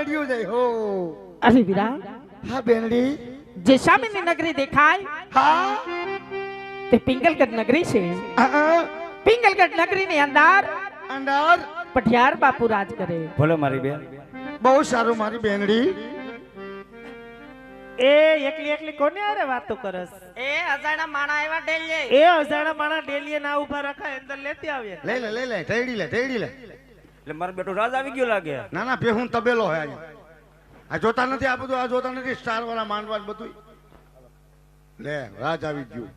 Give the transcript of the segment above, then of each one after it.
Radio જાય હો. અરે વીરા, હા બેનડી. જે સામેની નગરી દેખાય હા તે પિંગલગઢ નગરી છે. હા પિંગલગઢ નગરીની અંદર અંડર પઠિયાર બાપુ રાજ કરે. બોલો મારી બેન. બહુ સારું મારી બેનડી. એ એકલી એકલી કોને આરે વાતો કરસ? એ અજાણા માણા આવ્યા ડેલીએ. એ અજાણા માણા ડેલીએ ના ઉભા રખાય, અંદર લેતી આવીએ. લઈ લે ટેડી લે. એટલે મારો બેટો રાજ આવી ગયો લાગે. ના ના પેહું તબેલો હે આજે. આ જોતા નથી આ બધું, આ જોતા નથી સ્ટાર વાળા માંડવા બધું. લે રાજ આવી ગયું.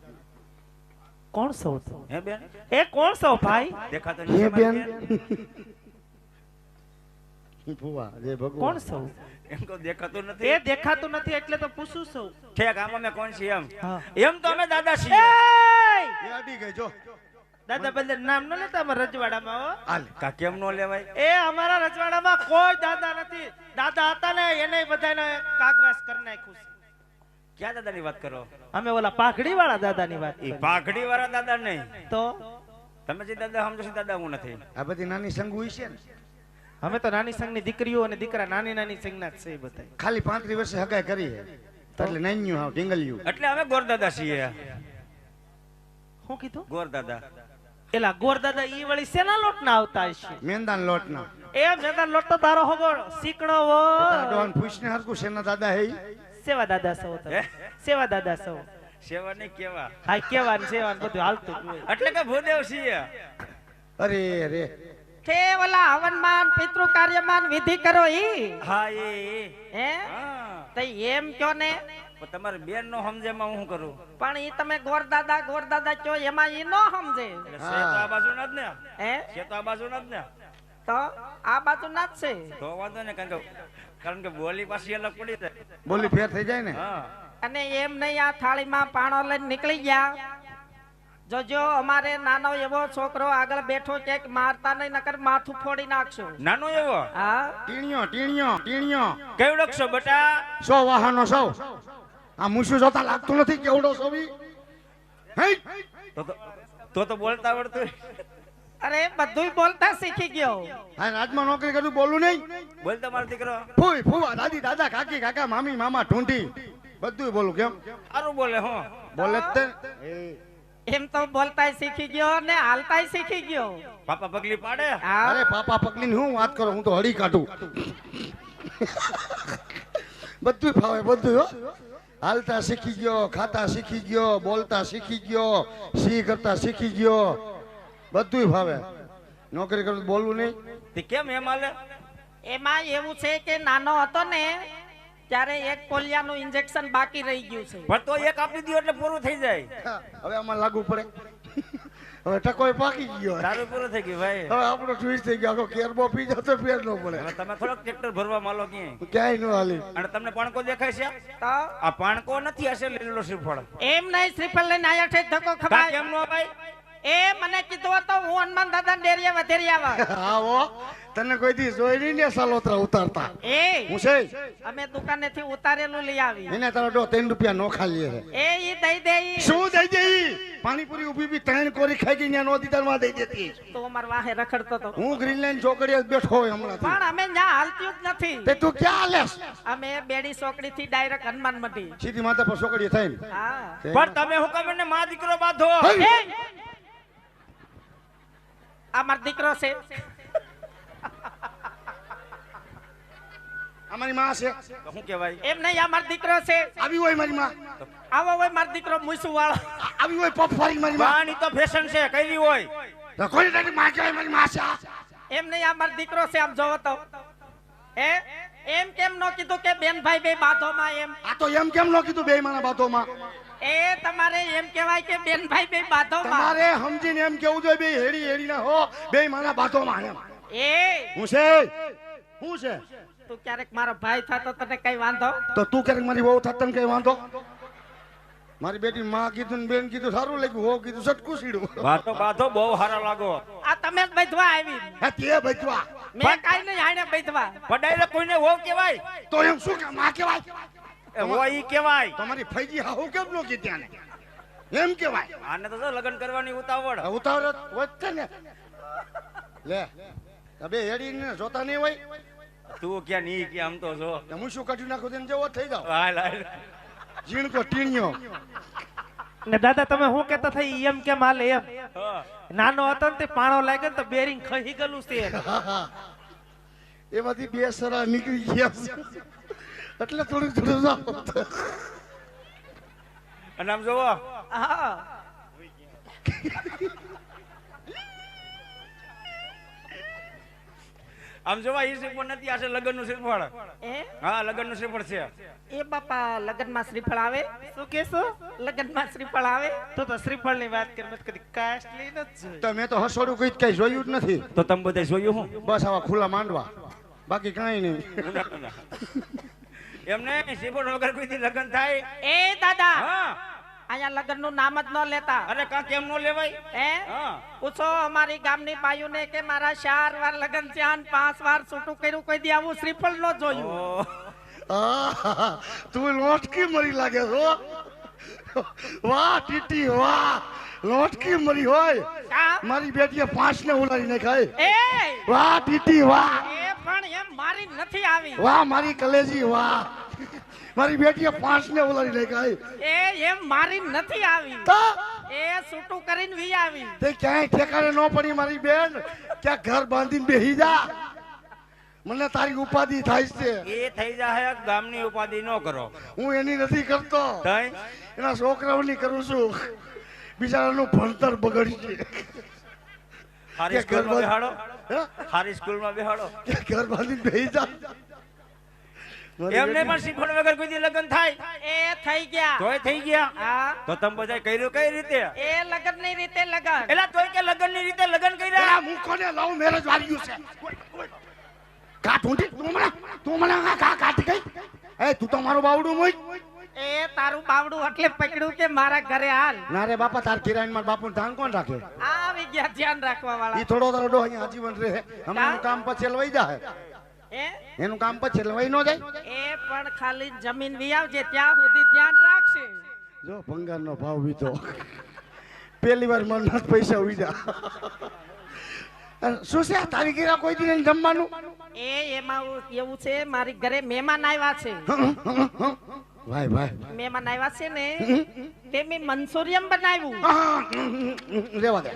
કોણ છો? હે બેન? એ કોણ છો ભાઈ? દેખાતો હે નથી બેન. ફુવા જય ભગવાન. કોણ છો? એમ તો દેખાતો એ નથી. દેખાતું નથી એટલે તો પૂછું છું. ઠેક આમાં મેં કોણ છે એમ? હા. એમ તો અમે દાદા છીએ. એય! એ અડી ગઈ જો. દાદા બંદર નામ ન લેતા અમારા રજવાડામાં હો. હાલ. કા કેમ નો લેવાય? એ અમારા રજવાડામાં કોઈ દાદા નથી. દાદા હતા ને એને બધાને કાગવાસ કરી નાખ્યું છે. ક્યાં દાદાની વાત કરો? અમે ઓલા પાઘડી વાળા દાદાની વાત એ કરી. પાઘડી વાળા દાદા નહીં. તો તમે જે દાદા સમજો છો દાદા હું નથી. આ બધી નાની સંગુ હોય છે ને. અમે તો નાની સંઘની દીકરીઓ અને દીકરા નાની નાની સંઘના જ છે એ બધા. ખાલી 35 વર્ષે હગાઈ કરી છે. એટલે નાન્યું હાવ ઢીંગલ્યું. એટલે અમે ગોર દાદા છીએ. શું કીધું? ગોર દાદા. એલા ગોર દાદા ઈ વળી શેના લોટ ના આવતા હશે? મેંદાન લોટના. એ મેદાન લોટ તો તારો હોગો શીકણો હો. તારા ડોહાને પૂછને હરકું શેના દાદા હે ઈ? સેવા દાદા સૌ તમે. સેવા દાદા સૌ. સેવા નહીં કેવા. હા કેવા ને સેવા ને બધું હાલતું જ હોય. એટલે કે ભૂદેવ છીએ. અરે રે. તે ઓલા હવનમાન પિતૃ કાર્યમાન વિધિ કરો ઈ. હા એ. હે હા. તે એમ કયો ને. પણ તમારી બેન નો સમજેમાં હું કરું? પણ ઈ તમે ગોરદાદા કયો એમાં ઈ નો સમજે. એટલે છે તો આ બાજુ ના જ ને. હે છે તો આ બાજુ ના જ ને. તો આ બાજુ ના જ છે. તો વાંધો ને કારણ કે બોલી પાછી અલગ પડી જાય. બોલી ફેર થઈ જાય ને. હા. અને એમ નહીં આ થાળીમાં પાણો લઈને નીકળી ગયા. જોજો અમારે નાનો એવો છોકરો આગળ બેઠો કે મારતા નહીં નકર માથું ફોડી નાખશો. નાનો એવો હા ટીણીયો. કેવડો છો બેટા? 100 વાહનો 100. આ મુસુ જોતા લાગતું નથી કેવડો સોવી. હે તો બોલતા આવડતું. અરે બધુંય બોલતા શીખી ગયો. આ રાજમાં નોકરી કરું બોલું નહીં. બોલતા મારો દીકરો ફૂઈ ફૂવા દાદી દાદા કાકી કાકા મામી મામા ઢૂંઢી બધું બોલું. કેમ સારું બોલે હો. બોલે જ તે. એમ તો બોલતાય શીખી ગયો ને હાલતાય શીખી ગયો. પાપા પગલી પાડે. હા અરે પાપા પકડીને હું વાત કરું, હું તો હળી કાઢું. બધું ફાવે બધું હો. હાલતા શીખી ગયો, ખાતા શીખી ગયો, બોલતા શીખી ગયો, સી કરતા શીખી ગયો, બધું ફાવે. નોકરી કરું બોલવું નહીં. તે કેમ એમ હાલે? એમાં એવું છે કે નાનો હતો ને ત્યારે એક પોલિયાનું ઇન્જેક્શન બાકી રહી ગયું છે. પણ તો એક આપી દો એટલે પૂરું થઈ જાય. હા, હવે આમાં લાગુ પડે. હવે ટકોય પાકી ગયો. તારું પૂરું થઈ ગયું ભાઈ. હવે આપણો ટ્વિસ્ટ થઈ ગયો. આખો કેરબો પી જાવ તો ફેર ન પડે. હવે તમે થોડોક ટ્રેક્ટર ભરવા માલો ક્યાંય. ક્યાંય ન હાલી. અને તમને પાણકો દેખાય છે? તો આ પાણકો નથી, હશે લીલો શ્રીફળ. એમ નહીં શ્રીફળ લઈને આયા છે ધક્કો કા ખવાય. કેમ નો ભાઈ? એ મને કીધું હતો હું હનુમાન દાદા ડેરિયા વધેરી આવા. આવો તને કોઈ દી જોઈ નહીં ને સાલોતરા ઉતારતા. એ હું છે અમે દુકાનેથી ઉતારેલું લઈ આવી. એને તારો ડો 3 રૂપિયા નો ખાલી છે. એ ઈ દઈ દે ઈ. શું દઈ દે ઈ? પાણીપુરી ઊભી બી 3 કોરી ખાઈ ગઈ ને નો દીદારમાં દઈ દેતી. તો અમાર વાહે રખડતો તો. હું ગ્રીનલેન્ડ ચોકડીએ બેઠો હોય હમણાંથી. પણ અમે ન્યા હાલતી જ નથી. તે તું ક્યાં હાલેસ? અમે બેડી ચોકડી થી ડાયરેક્ટ હનુમાન મઢી. સીધી માથા પર ચોકડીએ થઈને. હા પણ તમે હું કામ એને માં દીકરો બાંધો? હઈ! એ આ મારો દીકરો છે. અમારી માં છે. તો શું કહેવાય? એમ નહીં આ મારો દીકરો છે. આવી હોય મારી માં. આવો હોય મારો દીકરો મુસુ વાળો. આવી હોય પફવારી મારી માં. બાની તો ફેશન છે, કઈ હોય. તો કોઈ તારી માં કહેવાય મારી માં છે. એમ નહીં આ મારો દીકરો છે. આમ જોવો તો એમ કેમ નો કીધું કે બેન ભાઈ બે બાધોમાં એમ. આ તો એમ કેમ નો કીધું બે માના બાતોમાં? એ તમારે એમ કહેવાય કે બેન ભાઈ બે બાધોમાં. તમારે સમજીને એમ કેવું જોઈએ બે હેડી ના હો બે માના બાતોમાં એમ. એ હું છે હું છે તું ક્યારેક મારો ભાઈ થતો તને કઈ વાંધો? તો તું ક્યારેક મારી વહુ થતન કઈ વાંધો? મારી બેટી માં કીધું ને બેન કીધું સારું લાગ્યું, હો કીધું સટકું સીડું. બાતો બાધો બહુ હારા લાગો. આ તમે જ બેઠવા આવી. હે તે બચવા મેં કાઈ નહીં આને બેઠવા. પડાઈને કોઈને વહુ કહેવાય? તો એમ શું કે માં કહેવાય? એ વહુ ઈ કહેવાય. તમારી ફૈજી હાહુ કેમ નો કીધી આને? એમ કહેવાય. આને તો જો લગ્ન કરવાની ઉતાવળ. ઉતાવળ વધશે ને. લે અબે હેડી ને જોતા નહીં હોય. તું ક્યાં ની ક્યાં આમ તો જો હું શું કાઢી નાખું તેને જેવો થઈ જાવ હાલ હાલ ઝીણકો ટીણિયો ને દાદા તમે શું કહેતા થઈ એમ કેમ હાલે એમ હા. નાનો હતો ને તે પાણો લાગ્યો ને તો બેરિંગ ખહી ગયેલું છે એને. એમાંથી બે સરા નીકળી ગયા છે એટલે થોડું થોડું જાવ અને આમ જોવો હા આમ જોવા એ શ્રીફળ નથી આ છે લગ્નનું શ્રીફળ એ હા લગ્નનું શ્રીફળ છે એ બાપા લગ્નમાં શ્રીફળ આવે શું કેશો લગ્નમાં શ્રીફળ આવે તો શ્રીફળ ની વાત કરી મેં તો કદી કાસ્ટલી ન જોઈ. તમે તો હસોડું કઈ કઈ જોયું જ નથી તો તમે બધા જોયું હું બસ આવા ખુલ્લા માંડવા બાકી કાંઈ નહીં એમને શ્રીફળ વગર કોઈથી લગ્ન થાય એ દાદા હા અહીંયા લગ્નનું નામ જ ન લેતા અરે કા કેમ નો લેવાય હે હા પૂછો અમારી ગામની બાયુને કે મારા 4 વાર લગ્ન થયા ને 5 વાર છૂટું કર્યું કોઈ દી આવું શ્રીફળ ન જોયું ઓહ. આહ, તું લોટકી મરી લાગે છો વાહ ટીટી વાહ લોટકી મરી હોય કા? મારી બેટીએ 5 ને ઉલાડી નાખાય એ વાહ ટીટી વાહ એ પણ એમ મારી નથી આવી વાહ મારી કલેજી વાહ મારી બેટીએ 5 ને ઉલાડી નાખાય એ એમ મારી નથી આવી તો એ છૂટું કરીને વી આવી તે ક્યાંય ઠેકાણે ન પડી મારી બેન ક્યાં ઘર બાંધીને બેહી જા મને તારી ઉપાધિ થાય છે એ થઈ જાય ગામની ઉપાધિ ન કરો હું એની નથી કરતો તઈ એના છોકરાઓની કરું છું બિચારાનું ભણતર બગડી છે હારી કે સ્કૂલમાં ગરબા- બેહાડો હે? હારી સ્કૂલમાં બેહાડો કે ઘર બાંધીને બેહી જા મારી એમને બેટી- પણ શ્રીફળ વગર કોઈ દી લગ્ન થાય એ થઈ ગયા તોય થઈ ગયા હા તો તમે બધા કર્યું કઈ રીતે એ લગ્ન ની રીતે લગ્ન એલા તોય કે લગ્નની રીતે લગ્ન કર્યા પેલા મૂકોને લવ મેરેજ વાળ્યું છે કા તું મને કા કાઢી ગઈ એ તું તો મારું બાવડું મોય એ તારું બાવડું એટલે પકડ્યું કે મારા ઘરે હાલ ના રે બાપા તાર કિરાયન માં બાપુ ધાન કોણ રાખે આવી ગયા ધ્યાન રાખવા ઈ વાળા થોડો તારો ડો અહીંયા આજીવન રહે હમણાં કામ પછી લવાઈ જાય એ એનું કામ પછી લવાઈ ન જાય એ પણ ખાલી જમીન વી આવજે ત્યાં સુધી ધ્યાન રાખશે જો ભંગારનો ભાવ વીતો પહેલી વાર મનના જ પૈસા ઉઈજા શું છે આ તારી ઘેરા કોઈ દી નહીં જમવાનું એ એમાં એવું છે મારી ઘરે મહેમાન આવ્યા છે ભાઈ ભાઈ મહેમાન આવ્યા છે ને તે મેં મંચુરિયમ બનાવ્યું રેવા દે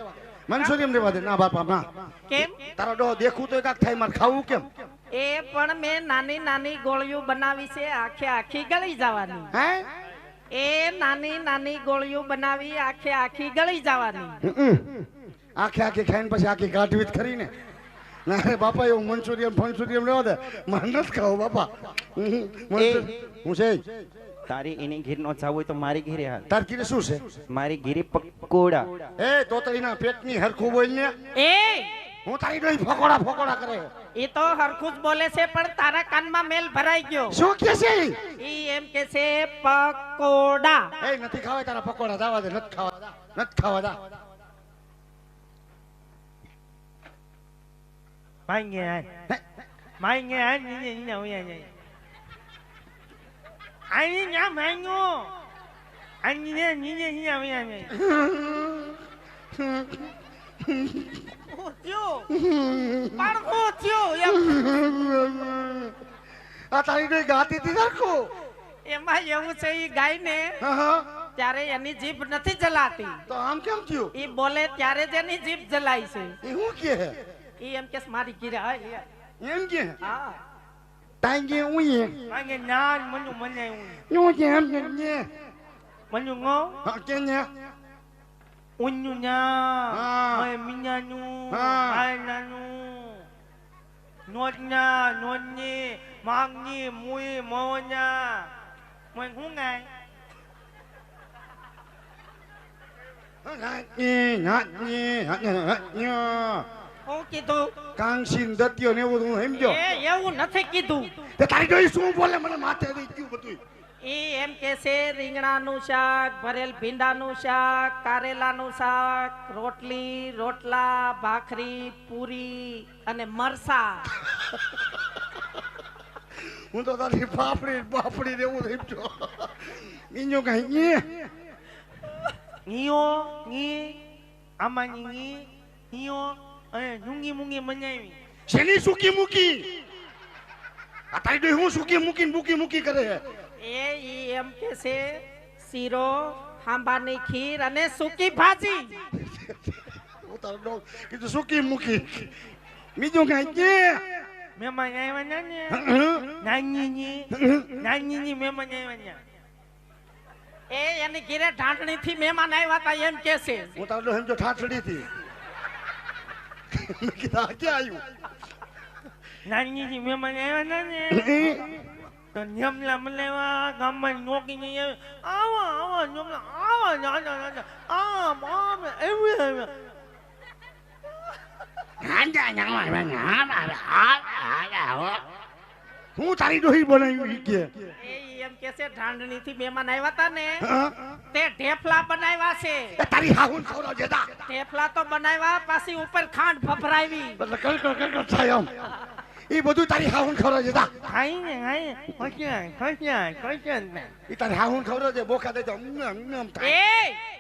મનસુરિયમ રેવા દે ના બાપા ના કેમ તારો ડો દેખું તો કાક થાય મારે ખાવું કેમ એ પણ મેં નાની નાની ગોળીઓ બનાવી છે આખે આખી ગળી જવાની હે એ નાની નાની ગોળીઓ બનાવી આખે આખી ગળી જવાની આખે આખી ખાઈને પછી આખી કાઢવી જ ખરી ને ના રે બાપા એવું મનસુરિયમ લેવા દે મારે નથી ખાવું બાપા હું છે તારી એની ઘીર નો જાવ હોય તો મારી ઘીરે હાલ તાર કીધે શું છે મારી ઘીરે પકોડા એ તોતરીના પેટની હરખું બોલ ને એ હું તારી ડોઈ ફકોડા કરે એ તો હરખું જ બોલે છે પણ તારા કાનમાં મેલ ભરાઈ ગયો શું કે છે ઈ એમ કે છે પકોડા એ નથી ખાવા તારા પકોડા દાવા દે નથી ખાવા દા માંગે આય માંગે આય ની ની ઓય આય આય ના માંગો આય ની ની ની ઓય આય હું થયું પણ હું થયું એમ આ તારી ડોઈ ગાતી હતી હરખું એમાં એવું છે ઈ ગાય ને હા ત્યારે એની જીભ નથી જલાતી તો આમ કેમ થયું ઈ બોલે ત્યારે જ એની જીભ જલાય છે એ હું કે ઈ એમ કે મારી કીરે હાય એમ કે હા તાંગે ઉઈએ માંગે ના મનુ મને નું કે એમ કે મનુ ngો હા કે ને unyu nya Ah. mai minyanu Ah. ai nanu notnya nonni mangni mui monya mwen hu ngai હું કીધું કાંગસીન દત્યો ને એવું હું સમજો એ એવું નથી કીધું તે તારી ડોઈ શું બોલે મને માથે દઈ ગયું બધું ઈ એમ કે છે રીંગણાનું શાક ભરેલ ભીંડાનું શાક કારેલાનું શાક રોટલી રોટલા ભાખરી પૂરી અને મરસા હું તો તારી બાપડી ને એવું સમજો બીજો કઈ ngiyo ngi amani ngi ngiyo nungi mungi manyai શેની સુકી મૂકી આ તારી ડોહી હું સૂકી મૂકી કરે છે એ ઈ એમ કે છે શીરો હાંભાની ખીર અને સૂકી ભાજી હું તારો ડો કીધું સૂકી મૂકી બીજું કઈ કે મહેમાન આવ્યા ને નાની મહેમાન આવ્યા એ એની ઘીરે ઢાંટણી થી મહેમાન આવ્યા હતા એમ કે છે હું તારો ડો સમજો ઠાઠડી થી મેં કીધું આ ક્યાં આવ્યું નાની મહેમાન આવ્યા ને તો નિયમલા મલેવા ગામમાં નોકી નહીં આવે આવા નિયમલા આવા નાના આમ એવી હું તારી ડોહી બનાવ્યું ઈ કે એ એમ કે છે ઢાંડણી થી મહેમાન આવ્યા હતા ને તે ઢેફલા બનાવ્યા છે એ તારી હાહુન ખવડાવ જેતા ઢેફલા તો બનાવ્યા પાછી ઉપર ખાંડ ભભરાવી એટલે કલકલ થાય આમ ઈ બધું તારી હાહુન ખવડાવ જેતા ખાઈ ને ખોચ્યા ઈ તારી હાહુન ખવડાવ જે બોખા દે તો થાય એ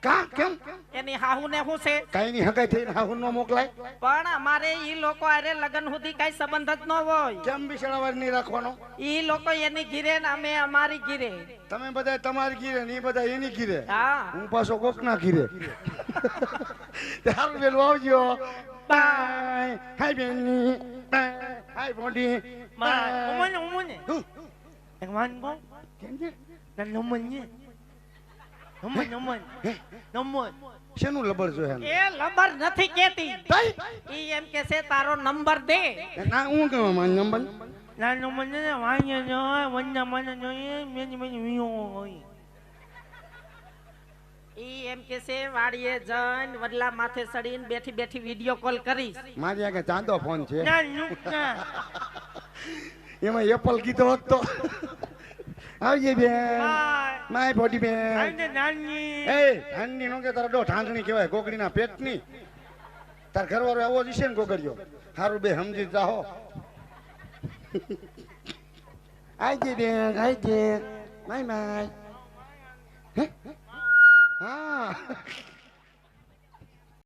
કા કેમ એની હાહુ ને શું છે કાઈ ની હગાઈ થઈને હાહુન નો મોકલાય પણ અમારે ઈ લોકો આરે લગન સુધી કઈ સંબંધ જ ન હોય કેમ બિચારાવાર નહીં રાખવાનો ઈ લોકો એની ઘીરે ને અમે અમારી ઘીરે તમે બધા તમારી ગીરે ને ઈ બધા એની ગીરે હા હું પાછો કોકના ગીરે હારું બેન આવજો બાય હાય બેની બાય હાય બોડી ઉમને એક વાન બો કેમ છે નમન શેનું લબર જોઈએ એ લબર નથી કેતી ઈ એમ કે છે તારો નંબર દે ના હું કેવા માન નંબર ના નમન ને વાન્ય જો વન્ના મને જોઈએ મેની વિયો હોય ઈ એમ કે છે વાડીએ જઈને વડલા માથે ચડીને બેઠી બેઠી વિડિયો કોલ કરીશ મારી આગળ ચાંદો ફોન છે ના નુકના એમાં એપલ કીધો હોત તો આવજે બેન માય બોડી બેન આને નાની એ ઠાંડી નો કે તારા ડો ઠાંડણી કહેવાય ગોગડીના પેટની તાર ઘરવાળો આવો જ છે ને ગોગડીયો હારું બે સમજી જાહો આવજે બેન આવજે માય માય હે હા